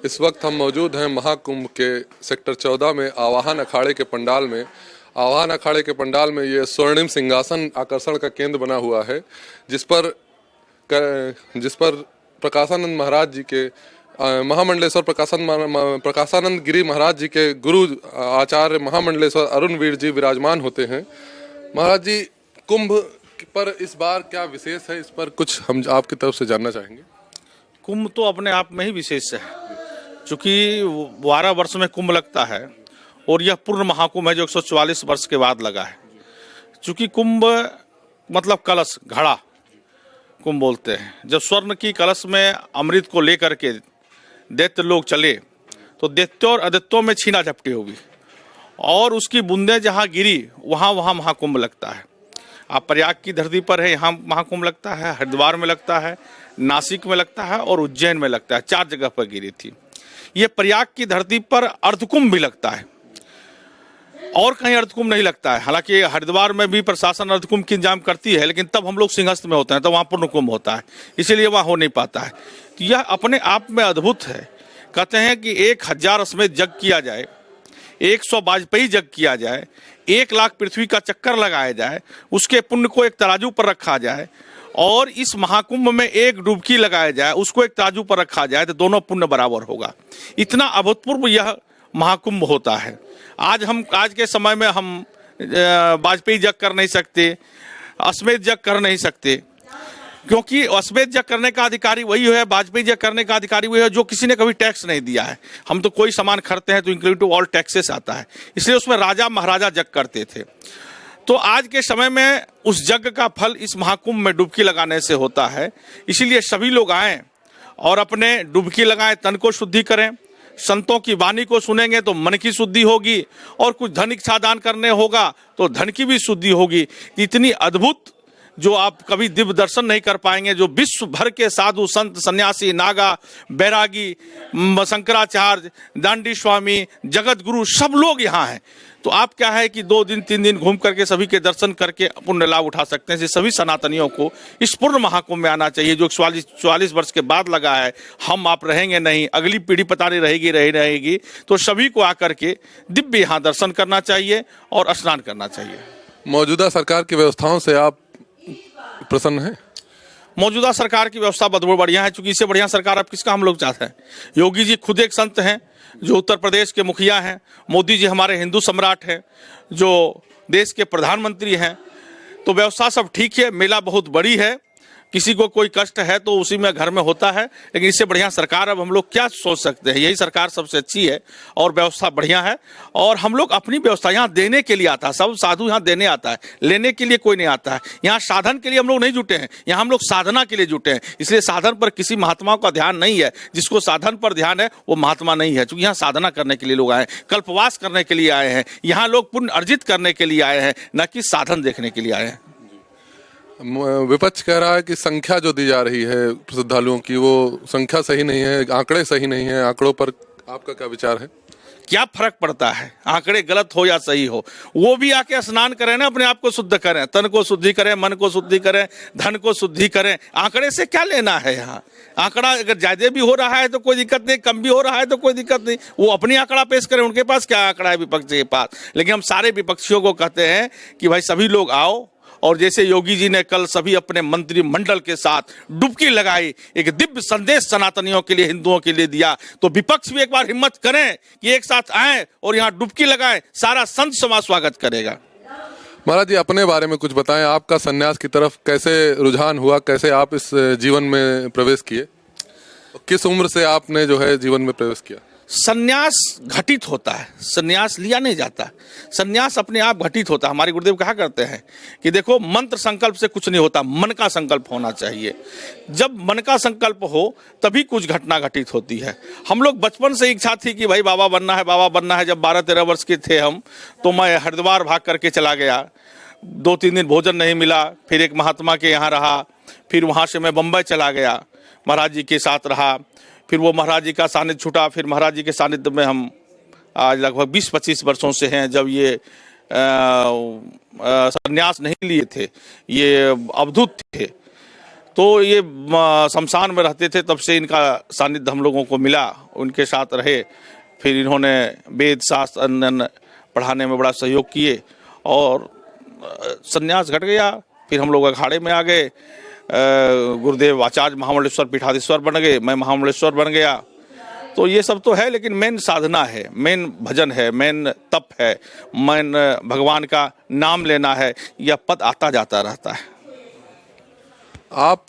इस वक्त हम मौजूद हैं महाकुंभ के सेक्टर 14 में आवाहन अखाड़े के पंडाल में। आवाहन अखाड़े के पंडाल में ये स्वर्णिम सिंहासन आकर्षण का केंद्र बना हुआ है, जिस पर प्रकाशानंद महाराज जी के महामंडलेश्वर प्रकाशानंद गिरी महाराज जी के गुरु आचार्य महामंडलेश्वर अरुण वीर जी विराजमान होते हैं। महाराज जी, कुंभ पर इस बार क्या विशेष है, इस पर कुछ हम आपकी तरफ से जानना चाहेंगे। कुंभ तो अपने आप में ही विशेष है, चूँकि 12 वर्ष में कुंभ लगता है और यह पूर्ण महाकुंभ है जो 144 वर्ष के बाद लगा है। चूँकि कुंभ मतलब कलश, घड़ा कुंभ बोलते हैं। जब स्वर्ण की कलश में अमृत को लेकर के दैत्य लोग चले तो दैत्यों और अदैत्यों में छीना झपटी होगी और उसकी बूंदें जहाँ गिरी वहाँ महाकुंभ लगता है। आप प्रयाग की धरती पर है, यहाँ महाकुंभ लगता है, हरिद्वार में लगता है, नासिक में लगता है और उज्जैन में लगता है। 4 जगह पर गिरी थी। ये प्रयाग की धरती पर अर्धकुंभ भी लगता है और कहीं अर्धकुंभ नहीं लगता है। हालांकि हरिद्वार में भी प्रशासन अर्धकुंभ की इंतजाम करती है, लेकिन तब हम लोग सिंहस्थ में होते हैं, तो वहाँ पूर्ण कुंभ होता है, इसीलिए वहाँ हो नहीं पाता है। तो यह अपने आप में अद्भुत है। कहते हैं कि 1000 अश्वमेध यज्ञ किया जाए, 100 वाजपेयी यज्ञ किया जाए, 1 लाख पृथ्वी का चक्कर लगाया जाए, उसके पुण्य को एक तराजू पर रखा जाए और इस महाकुंभ में 1 डुबकी लगाया जाए, उसको एक तराजू पर रखा जाए, तो दोनों पुण्य बराबर होगा। इतना अभूतपूर्व यह महाकुंभ होता है। आज के समय में हम वाजपेयी यज्ञ कर नहीं सकते, अश्वमेध यज्ञ कर नहीं सकते, क्योंकि अश्वमेध यज्ञ करने का अधिकारी वही है, वाजपेयी यज्ञ करने का अधिकारी वही है जो किसी ने कभी टैक्स नहीं दिया है। हम तो कोई सामान खरीदते हैं तो इंक्लूडिव ऑल टैक्सेस आता है, इसलिए उसमें राजा महाराजा यज्ञ करते थे। तो आज के समय में उस यज्ञ का फल इस महाकुंभ में डुबकी लगाने से होता है। इसीलिए सभी लोग आएँ और अपने डुबकी लगाएं, तन को शुद्धि करें। संतों की वाणी को सुनेंगे तो मन की शुद्धि होगी और कुछ धन इच्छा दान करने होगा तो धन की भी शुद्धि होगी। इतनी अद्भुत जो आप कभी दिव्य दर्शन नहीं कर पाएंगे, जो विश्व भर के साधु संत सन्यासी नागा बैरागी शंकराचार्य दांडी स्वामी जगत गुरु सब लोग यहाँ हैं। तो आप क्या है कि 2 दिन 3 दिन घूम करके सभी के दर्शन करके पुण्य लाभ उठा सकते हैं। सभी सनातनियों को इस पूर्ण महाकुंभ में आना चाहिए जो 44 वर्ष के बाद लगा है। हम आप रहेंगे नहीं, अगली पीढ़ी पता नहीं रहेगी, तो सभी को आकर के दिव्य यहाँ दर्शन करना चाहिए और स्नान करना चाहिए। मौजूदा सरकार की व्यवस्थाओं से आप प्रसन्न हैं? मौजूदा सरकार की व्यवस्था बहुत बढ़िया है, चूंकि इससे बढ़िया सरकार अब किसका हम लोग चाहते हैं। योगी जी खुद एक संत हैं जो उत्तर प्रदेश के मुखिया हैं, मोदी जी हमारे हिंदू सम्राट हैं जो देश के प्रधानमंत्री हैं। तो व्यवस्था सब ठीक है, मेला बहुत बड़ी है, किसी को कोई कष्ट है तो उसी में घर में होता है, लेकिन इससे बढ़िया सरकार अब हम लोग क्या सोच सकते हैं। यही सरकार सबसे अच्छी है और व्यवस्था बढ़िया है और हम लोग अपनी व्यवस्था यहाँ देने के लिए आता है। सब साधु यहाँ देने आता है, लेने के लिए कोई नहीं आता है। यहाँ साधन के लिए हम लोग नहीं जुटे हैं, यहाँ हम लोग साधना के लिए जुटे हैं। इसलिए साधन पर किसी महात्माओं का ध्यान नहीं है। जिसको साधन पर ध्यान है वो महात्मा नहीं है, क्योंकि यहाँ साधना करने के लिए लोग आए हैं, कल्पवास करने के लिए आए हैं, यहाँ लोग पुण्य अर्जित करने के लिए आए हैं, न कि साधन देखने के लिए आए हैं। विपक्ष कह रहा है कि संख्या जो दी जा रही है श्रद्धालुओं की वो संख्या सही नहीं है, आंकड़े सही नहीं है। आंकड़ों पर आपका क्या विचार है? क्या फर्क पड़ता है, आंकड़े गलत हो या सही हो, वो भी आके स्नान करें ना, अपने आप को शुद्ध करें, तन को शुद्धि करें, मन को शुद्धि करें, धन को शुद्धि करें। आंकड़े से क्या लेना है यहाँ। आंकड़ा अगर ज्यादा भी हो रहा है तो कोई दिक्कत नहीं, कम भी हो रहा है तो कोई दिक्कत नहीं, वो अपनी आंकड़ा पेश करें। उनके पास क्या आंकड़ा है विपक्ष के पास। लेकिन हम सारे विपक्षियों को कहते हैं कि भाई सभी लोग आओ, और जैसे योगी जी ने कल सभी अपने मंत्रिमंडल के साथ डुबकी लगाई, एक दिव्य संदेश सनातनियों के लिए, हिंदुओं के लिए दिया, तो विपक्ष भी एक बार हिम्मत करें कि एक साथ आए और यहाँ डुबकी लगाएं। सारा संत समाज स्वागत करेगा। महाराज जी, अपने बारे में कुछ बताएं। आपका सन्यास की तरफ कैसे रुझान हुआ, कैसे आप इस जीवन में प्रवेश किए, किस उम्र से आपने जो है जीवन में प्रवेश किया? सन्यास घटित होता है, सन्यास लिया नहीं जाता। सन्यास अपने आप घटित होता है। हमारे गुरुदेव कहा करते हैं कि देखो, मंत्र संकल्प से कुछ नहीं होता, मन का संकल्प होना चाहिए। जब मन का संकल्प हो तभी कुछ घटना घटित होती है। हम लोग बचपन से इच्छा थी कि भाई बाबा बनना है, बाबा बनना है। जब 12-13 वर्ष के थे हम, तो मैं हरिद्वार भाग करके चला गया। 2-3 दिन भोजन नहीं मिला, फिर एक महात्मा के यहाँ रहा, फिर वहाँ से मैं बम्बई चला गया, महाराज जी के साथ रहा। फिर वो महाराज जी का सानिध्य छूटा, फिर महाराज जी के सानिध्य में हम आज लगभग 20-25 वर्षों से हैं। जब ये संन्यास नहीं लिए थे, ये अवधूत थे, तो ये शमशान में रहते थे, तब से इनका सानिध्य हम लोगों को मिला, उनके साथ रहे। फिर इन्होंने वेद शास्त्र अन्य पढ़ाने में बड़ा सहयोग किए और संन्यास घट गया। फिर हम लोग अखाड़े में आ गए, गुरुदेव आचार्य महामंडलेश्वर पीठाधीश्वर बन गए, मैं महामंडलेश्वर बन गया। तो ये सब तो है, लेकिन मेन साधना है, मेन भजन है, मेन तप है, मेन भगवान का नाम लेना है। यह पद आता जाता रहता है। आप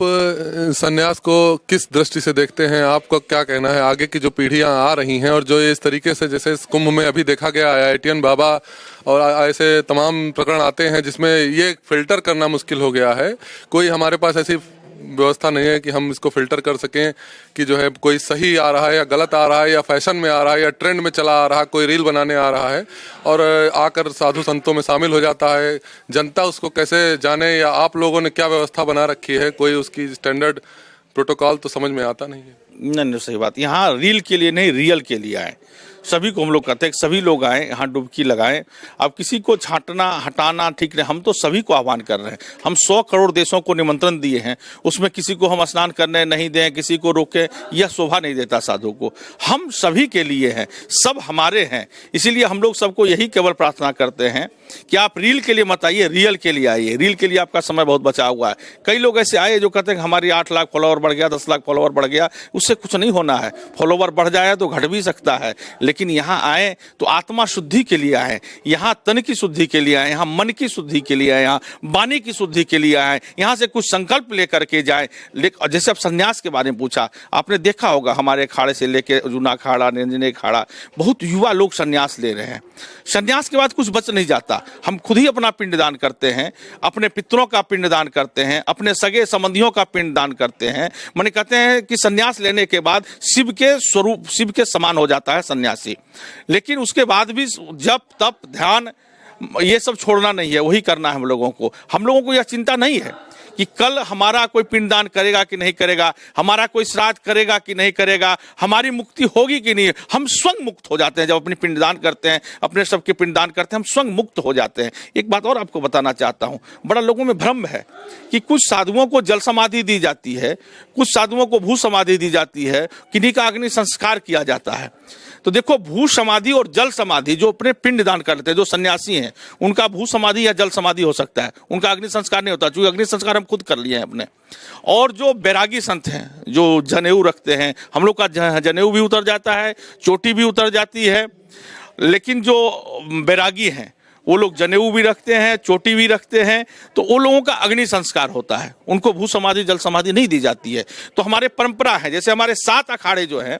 संन्यास को किस दृष्टि से देखते हैं? आपका क्या कहना है? आगे की जो पीढ़ियां आ रही हैं और जो इस तरीके से, जैसे इस कुंभ में अभी देखा गया IITian बाबा और ऐसे तमाम प्रकरण आते हैं जिसमें ये फिल्टर करना मुश्किल हो गया है। कोई हमारे पास ऐसी व्यवस्था नहीं है कि हम इसको फिल्टर कर सकें कि जो है कोई सही आ रहा है या गलत आ रहा है या फैशन में आ रहा है या ट्रेंड में चला आ रहा है, कोई रील बनाने आ रहा है और आकर साधु संतों में शामिल हो जाता है। जनता उसको कैसे जाने, या आप लोगों ने क्या व्यवस्था बना रखी है? कोई उसकी स्टैंडर्ड प्रोटोकॉल तो समझ में आता नहीं है। नहीं, सही बात। यहाँ रील के लिए नहीं, रियल के लिए आए। सभी को हम लोग कहते हैं, सभी लोग आए यहाँ डुबकी लगाएं। अब किसी को छांटना हटाना ठीक नहीं, हम तो सभी को आह्वान कर रहे हैं। हम 100 करोड़ देशों को निमंत्रण दिए हैं, उसमें किसी को हम स्नान करने नहीं दें, किसी को रोकें, यह शोभा नहीं देता साधु को। हम सभी के लिए हैं, सब हमारे हैं। इसीलिए हम लोग सबको यही केवल प्रार्थना करते हैं कि आप रील के लिए मत आइए, रियल के लिए आइए। रील के लिए आपका समय बहुत बचा हुआ है। कई लोग ऐसे आए जो कहते हैं कि हमारी 8 लाख फॉलोवर बढ़ गया, 10 लाख फॉलोवर बढ़ गया। उससे कुछ नहीं होना है। फॉलोवर बढ़ जाए तो घट भी सकता है, लेकिन यहाँ आए तो आत्मा शुद्धि के लिए आए, यहाँ तन की शुद्धि के लिए आए, यहाँ मन की शुद्धि के लिए आए, यहाँ वाणी की शुद्धि के लिए आए, यहाँ से कुछ संकल्प लेकर के जाए। जैसे अब संन्यास के बारे में पूछा, आपने देखा होगा हमारे अखाड़े से लेके जूना अखाड़ा, निरंजनी अखाड़ा, बहुत युवा लोग संन्यास ले रहे हैं। संन्यास के बाद कुछ बच नहीं जाता। हम खुद ही अपना पिंडदान करते हैं, अपने पितरों का पिंडदान करते हैं, अपने सगे संबंधियों का पिंडदान करते हैं। माने कहते हैं कि संन्यास लेने के बाद शिव के स्वरूप, शिव के समान हो जाता है सन्यासी। लेकिन उसके बाद भी जप तप ध्यान ये सब छोड़ना नहीं है, वही करना है हम लोगों को। हम लोगों को यह चिंता नहीं है कि कल हमारा कोई पिंडदान करेगा कि नहीं करेगा, हमारा कोई श्राद्ध करेगा कि नहीं करेगा, हमारी मुक्ति होगी कि नहीं। हम स्वयं मुक्त हो जाते हैं जब अपनी पिंडदान करते हैं, अपने सबके पिंडदान करते हैं, हम स्वयं मुक्त हो जाते हैं। एक बात और आपको बताना चाहता हूँ, बड़ा लोगों में भ्रम है कि कुछ साधुओं को जल समाधि दी जाती है, कुछ साधुओं को भू समाधि दी जाती है, किन्हीं का अग्नि संस्कार किया जाता है। तो देखो, भू समाधि और जल समाधि, जो अपने पिंड दान करते हैं, जो सन्यासी हैं, उनका भू समाधि या जल समाधि हो सकता है, उनका अग्नि संस्कार नहीं होता, क्योंकि अग्नि संस्कार हम खुद कर लिए हैं अपने। और जो बैरागी संत हैं, जो जनेऊ रखते हैं, हम लोग का जनेऊ भी उतर जाता है, चोटी भी उतर जाती है। लेकिन जो बैरागी हैं वो लोग जनेऊ भी रखते हैं, चोटी भी रखते हैं, तो वो लोगों का अग्नि संस्कार होता है, उनको भू समाधि जल समाधि नहीं दी जाती है। तो हमारे परंपरा है, जैसे हमारे 7 अखाड़े जो हैं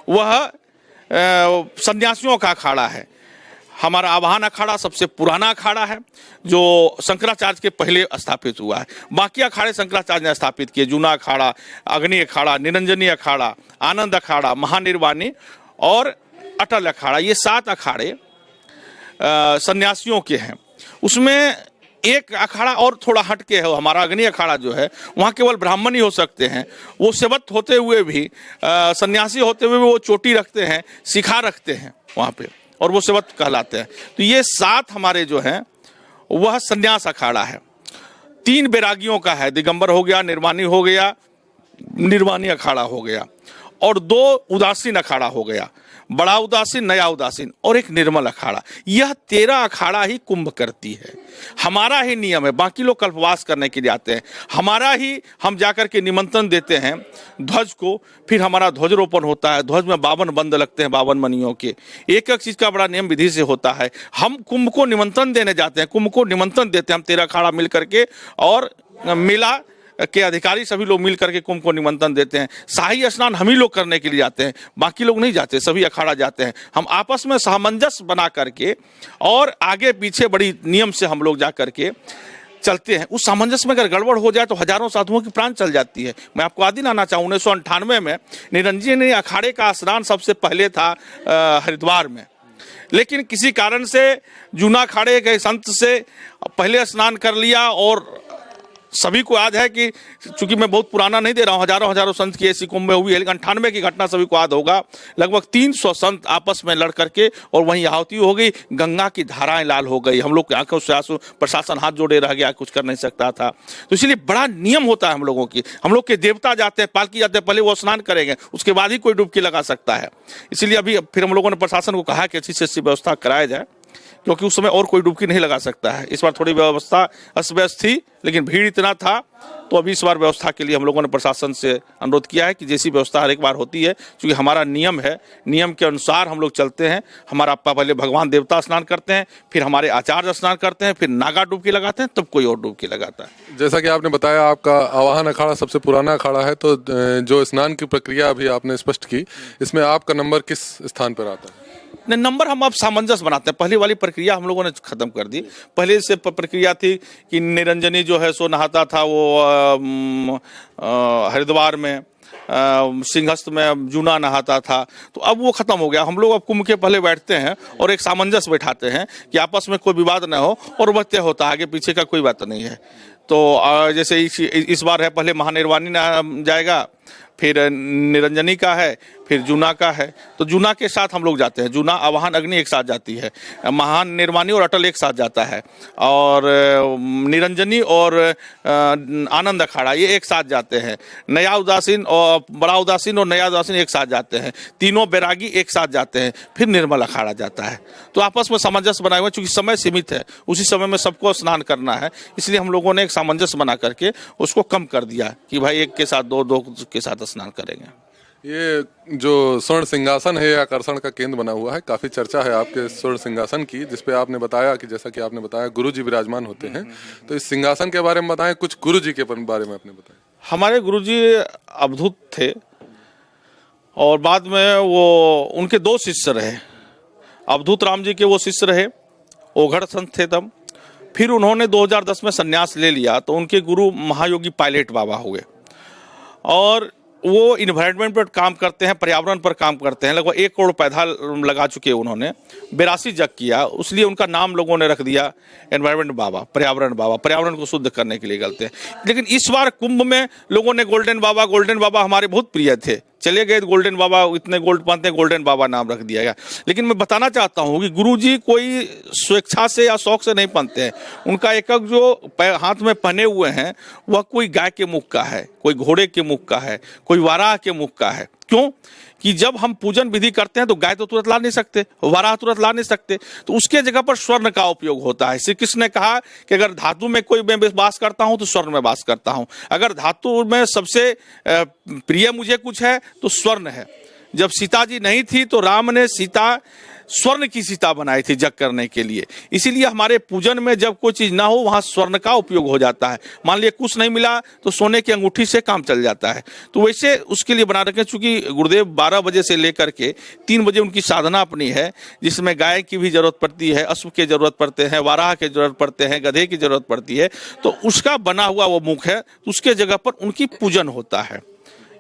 वह सन्यासियों का अखाड़ा है। हमारा आवाहन अखाड़ा सबसे पुराना अखाड़ा है, जो शंकराचार्य के पहले स्थापित हुआ है। बाकी अखाड़े शंकराचार्य ने स्थापित किए, जूना अखाड़ा, अग्नि अखाड़ा, निरंजनी अखाड़ा, आनंद अखाड़ा, महानिर्वाणी और अटल अखाड़ा, ये 7 अखाड़े सन्यासियों के हैं। उसमें एक अखाड़ा और थोड़ा हटके है, हमारा अग्नि अखाड़ा जो है, वहाँ केवल ब्राह्मण ही हो सकते हैं। वो सेवक होते हुए भी, सन्यासी होते हुए भी वो चोटी रखते हैं, शिखा रखते हैं वहाँ पे, और वो सेवक कहलाते हैं। तो ये 7 हमारे जो हैं वह सन्यास अखाड़ा है। 3 बैरागियों का है, दिगंबर हो गया, निर्वाणी हो गया, निर्वाणी अखाड़ा हो गया, और 2 उदासीन अखाड़ा हो गया, बड़ा उदासीन, नया उदासीन, और एक निर्मल अखाड़ा। यह 13 अखाड़ा ही कुंभ करती है। हमारा ही नियम है, बाकी लोग कल्पवास करने के लिए आते हैं, हमारा ही हम जाकर के निमंत्रण देते हैं ध्वज को। फिर हमारा ध्वजरोपण होता है, ध्वज में 52 बंद लगते हैं 52 मणियों के। एक एक चीज का बड़ा नियम विधि से होता है। हम कुंभ को निमंत्रण देने जाते हैं, कुंभ को निमंत्रण देते हैं हम 13 अखाड़ा मिल करके, और मेला के अधिकारी सभी लोग मिल करके कुंभ को निमंत्रण देते हैं। शाही स्नान हम ही लोग करने के लिए जाते हैं, बाकी लोग नहीं जाते, सभी अखाड़ा जाते हैं। हम आपस में सामंजस्य बना करके और आगे पीछे बड़ी नियम से हम लोग जा करके चलते हैं। उस सामंजस्य में अगर गड़बड़ हो जाए तो हजारों साधुओं की प्राण चल जाती है। मैं आपको आदि लाना चाहूँ, 1998 में निरंजनी अखाड़े का स्नान सबसे पहले था हरिद्वार में, लेकिन किसी कारण से जूना अखाड़े के संत से पहले स्नान कर लिया और सभी को याद है कि चूंकि मैं बहुत पुराना नहीं दे रहा हूँ, हजारों हजारों संत की ऐसी कुंभ में हुई है, लेकिन 98 की घटना सभी को याद होगा। लगभग 300 संत आपस में लड़ करके और वहीं आहुति हो गई, गंगा की धाराएं लाल हो गई, हम लोग की आंखों से आंसू, प्रशासन हाथ जोड़े रह गया, कुछ कर नहीं सकता था। तो इसलिए बड़ा नियम होता है हम लोगों की, हम लोग के देवता जाते हैं, पालकी जाते हैं, पहले वो स्नान करेंगे, उसके बाद ही कोई डुबकी लगा सकता है। इसीलिए अभी फिर हम लोगों ने प्रशासन को कहा कि अच्छी से अच्छी व्यवस्था कराया जाए, क्योंकि उस समय और कोई डुबकी नहीं लगा सकता है। इस बार थोड़ी व्यवस्था अस्त व्यस्त थी, लेकिन भीड़ इतना था, तो अभी इस बार व्यवस्था के लिए हम लोगों ने प्रशासन से अनुरोध किया है कि जैसी व्यवस्था हर एक बार होती है, क्योंकि हमारा नियम है, नियम के अनुसार हम लोग चलते हैं। हमारा पहले भगवान देवता स्नान करते हैं, फिर हमारे आचार्य स्नान करते हैं, फिर नागा डुबकी लगाते हैं, तब कोई और डुबकी लगाता है। जैसा कि आपने बताया आपका आवाहन अखाड़ा सबसे पुराना अखाड़ा है, तो जो स्नान की प्रक्रिया अभी आपने स्पष्ट की, इसमें आपका नंबर किस स्थान पर आता है? नंबर हम अब सामंजस्य बनाते हैं, पहले वाली प्रक्रिया हम लोगों ने खत्म कर दी। पहले से प्रक्रिया थी कि निरंजनी जो है सो नहाता था वो हरिद्वार में, सिंहस्थ में जूना नहाता था, तो अब वो खत्म हो गया। हम लोग अब कुंभ के पहले बैठते हैं और एक सामंजस्य बैठाते हैं कि आपस में कोई विवाद न हो, और वह तय होता है, आगे पीछे का कोई बात नहीं है। तो जैसे इस बार है, पहले महानिर्वाणी जाएगा, फिर निरंजनी का है, फिर जूना का है, तो जूना के साथ हम लोग जाते हैं। जूना, आवाहन, अग्नि एक साथ जाती है, महान निर्वाणी और अटल एक साथ जाता है, और निरंजनी और आनंद अखाड़ा ये एक साथ जाते हैं। नया उदासीन और बड़ा उदासीन और नया उदासीन एक साथ जाते हैं। तीनों बैरागी एक साथ जाते हैं, फिर निर्मल अखाड़ा जाता है। तो आपस में सामंजस्य बनाए हुए, चूंकि समय सीमित है, उसी समय में सबको स्नान करना है, इसलिए हम लोगों ने एक सामंजस्य बना करके उसको कम कर दिया कि भाई एक के साथ दो, दो के साथ स्नान करेंगे। ये जो स्वर्ण सिंहासन है, आकर्षण का केंद्र बना हुआ है, काफी चर्चा है आपके स्वर्ण सिंहासन की, जिसपे आपने बताया कि जैसा कि आपने बताया गुरु जी विराजमान होते हैं। तो इस सिंहासन के बारे में बताएं, कुछ गुरु जी के बारे में आपने बताया। हमारे गुरु जी अवधूत थे, और बाद में वो उनके 2 शिष्य रहे। अवधूत राम जी के वो शिष्य रहे, ओघड़ संत थे तब। फिर उन्होंने 2010 में संन्यास ले लिया, तो उनके गुरु महायोगी पायलट बाबा हुए, और वो इन्वायरमेंट पर काम करते हैं, पर्यावरण पर काम करते हैं। लगभग 1 करोड़ पौधा लगा चुके हैं उन्होंने, 82 जग किया, उसलिए उनका नाम लोगों ने रख दिया एनवायरमेंट बाबा, पर्यावरण बाबा, पर्यावरण को शुद्ध करने के लिए करते हैं। लेकिन इस बार कुंभ में लोगों ने गोल्डन बाबा हमारे बहुत प्रिय थे, चले गए गोल्डन बाबा, इतने गोल्ड पहनते हैं, गोल्डन बाबा नाम रख दिया गया। लेकिन मैं बताना चाहता हूँ कि गुरुजी कोई स्वेच्छा से या शौक से नहीं पहनते हैं। उनका एक जो हाथ में पहने हुए हैं वह कोई गाय के मुख का है, कोई घोड़े के मुख का है, कोई वाराह के मुख का है। क्यों? कि जब हम पूजन विधि करते हैं तो गाय तो तुरंत ला नहीं सकते, वाराह तुरंत ला नहीं सकते, तो उसके जगह पर स्वर्ण का उपयोग होता है। श्री कृष्ण ने कहा कि अगर धातु में कोई मैं वास करता हूं तो स्वर्ण में वास करता हूं। अगर धातु में सबसे प्रिय मुझे कुछ है तो स्वर्ण है। जब सीता जी नहीं थी तो राम ने सीता, स्वर्ण की सीता बनाई थी जग करने के लिए। इसीलिए हमारे पूजन में जब कोई चीज ना हो वहां स्वर्ण का उपयोग हो जाता है। मान लिया कुछ नहीं मिला तो सोने की अंगूठी से काम चल जाता है। तो वैसे उसके लिए बना रखें, चूंकि गुरुदेव 12 बजे से लेकर के 3 बजे उनकी साधना अपनी है, जिसमें गाय की भी जरूरत पड़ती है, अश्व की जरूरत पड़ते हैं, वाराह की जरूरत पड़ते हैं, गधे की जरूरत पड़ती है, तो उसका बना हुआ वो मुख है, उसके जगह पर उनकी पूजन होता है।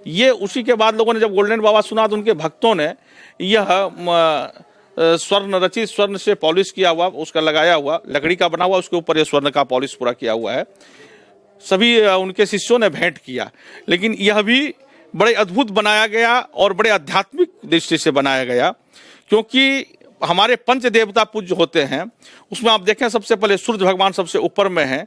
ये उसी के बाद लोगों ने जब गोल्डन बाबा सुना तो उनके भक्तों ने यह स्वर्ण रचित, स्वर्ण से पॉलिश किया हुआ, उसका लगाया हुआ, लकड़ी का बना हुआ, उसके ऊपर ये स्वर्ण का पॉलिश पूरा किया हुआ है, सभी उनके शिष्यों ने भेंट किया। लेकिन यह भी बड़े अद्भुत बनाया गया और बड़े आध्यात्मिक दृष्टि से बनाया गया, क्योंकि हमारे पंच देवता पूज्य होते हैं, उसमें आप देखें सबसे पहले सूर्य भगवान सबसे ऊपर में है,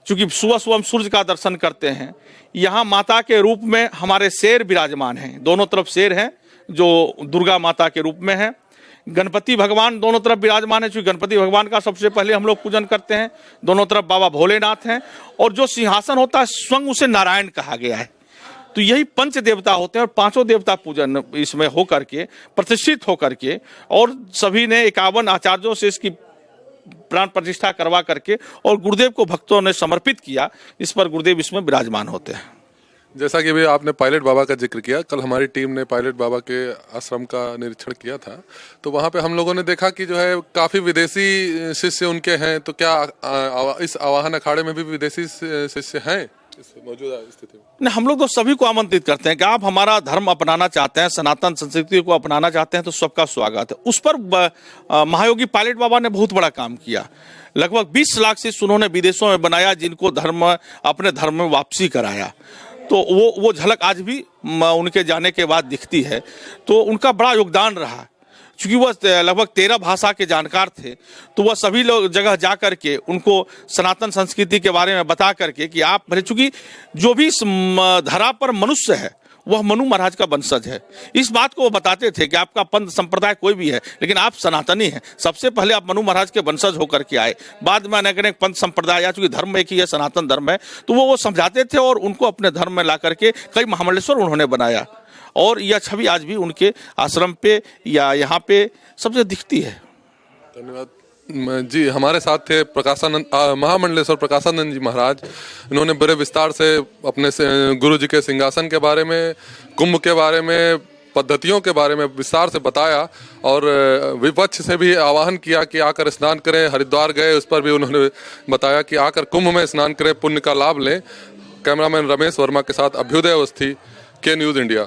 चूंकि सुबह सुबह हम सूर्य का दर्शन करते हैं। यहाँ माता के रूप में हमारे शेर विराजमान हैं, दोनों तरफ शेर हैं जो दुर्गा माता के रूप में है। गणपति भगवान दोनों तरफ विराजमान है, चूंकि गणपति भगवान का सबसे पहले हम लोग पूजन करते हैं। दोनों तरफ बाबा भोलेनाथ हैं, और जो सिंहासन होता है स्वयं उसे नारायण कहा गया है। तो यही पंच देवता होते हैं, और 5 देवता पूजन इसमें हो करके, प्रतिष्ठित होकर के, और सभी ने 51 आचार्यों से इसकी प्राण प्रतिष्ठा करवा करके और गुरुदेव को भक्तों ने समर्पित किया। इस पर गुरुदेव इसमें विराजमान होते हैं। जैसा कि भी आपने पायलट बाबा का जिक्र किया, कल हमारी टीम ने पायलट बाबा के आश्रम का निरीक्षण किया था, तो वहाँ पे हम लोगों ने देखा कि जो है काफ़ी विदेशी शिष्य उनके हैं। तो क्या इस आवाहन अखाड़े में भी विदेशी शिष्य हैं इस मौजूदा स्थिति में? नहीं, हम लोग तो सभी को आमंत्रित करते हैं कि आप हमारा धर्म अपनाना चाहते हैं, सनातन संस्कृति को अपनाना चाहते हैं, तो सबका स्वागत है। उस पर महायोगी पायलट बाबा ने बहुत बड़ा काम किया। लगभग 20 लाख शिष्य उन्होंने विदेशों में बनाया, जिनको अपने धर्म में वापसी कराया। तो वो झलक आज भी उनके जाने के बाद दिखती है। तो उनका बड़ा योगदान रहा, क्योंकि वह लगभग 13 भाषा के जानकार थे। तो वह सभी लोग जगह जा करके उनको सनातन संस्कृति के बारे में बता करके कि आप भले, चूंकि जो भी इस धरा पर मनुष्य है वह मनु महाराज का वंशज है, इस बात को वो बताते थे कि आपका पंथ संप्रदाय कोई भी है, लेकिन आप सनातनी हैं। सबसे पहले आप मनु महाराज के वंशज होकर के आए, बाद में अनेक अनेक पंथ संप्रदाय, चूंकि धर्म एक ही है, सनातन धर्म है। तो वो समझाते थे और उनको अपने धर्म में ला करके कई महामंडलेश्वर उन्होंने बनाया। और यह छवि आज भी उनके आश्रम पे या यहाँ पे सबसे दिखती है। धन्यवाद जी। हमारे साथ थे प्रकाशानंद महामंडलेश्वर प्रकाशानंद जी महाराज। इन्होंने बड़े विस्तार से अपने गुरु जी के सिंहासन के बारे में, कुंभ के बारे में, पद्धतियों के बारे में विस्तार से बताया और विपक्ष से भी आह्वान किया कि आकर स्नान करें। हरिद्वार गए, उस पर भी उन्होंने बताया कि आकर कुंभ में स्नान करें, पुण्य का लाभ लें। कैमरामैन रमेश वर्मा के साथ अभ्युदय अवस्थी, के न्यूज़ इंडिया।